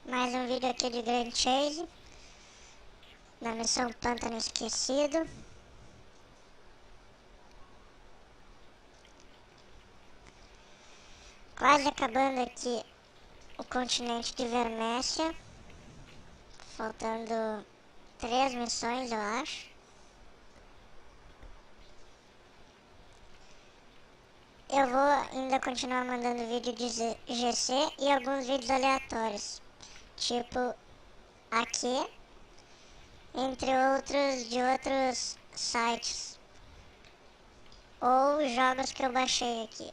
Mais um vídeo aqui de Grand Chase, na missão Pântano Esquecido. Quase acabando aqui o continente de Vermécia. Faltando 3 missões, eu acho. Eu vou ainda continuar mandando vídeo de GC e alguns vídeos aleatórios. Tipo aqui, entre outros de outros sites ou jogos que eu baixei aqui.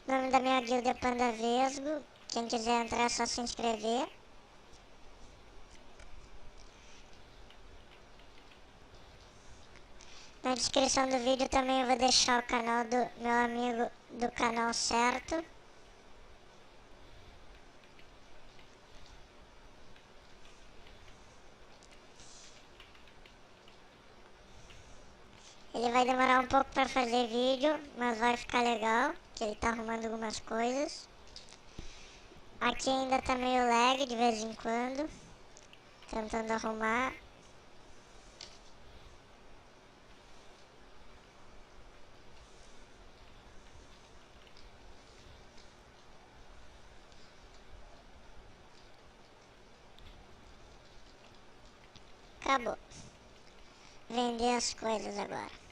O nome da minha guilda é Panda Vesgo. Quem quiser entrar é só se inscrever. Na descrição do vídeo também eu vou deixar o canal do meu amigo do canal certo. Ele vai demorar um pouco para fazer vídeo, mas vai ficar legal, que ele tá arrumando algumas coisas. Aqui ainda tá meio lag de vez em quando, tentando arrumar. Acabou. Vender as coisas agora.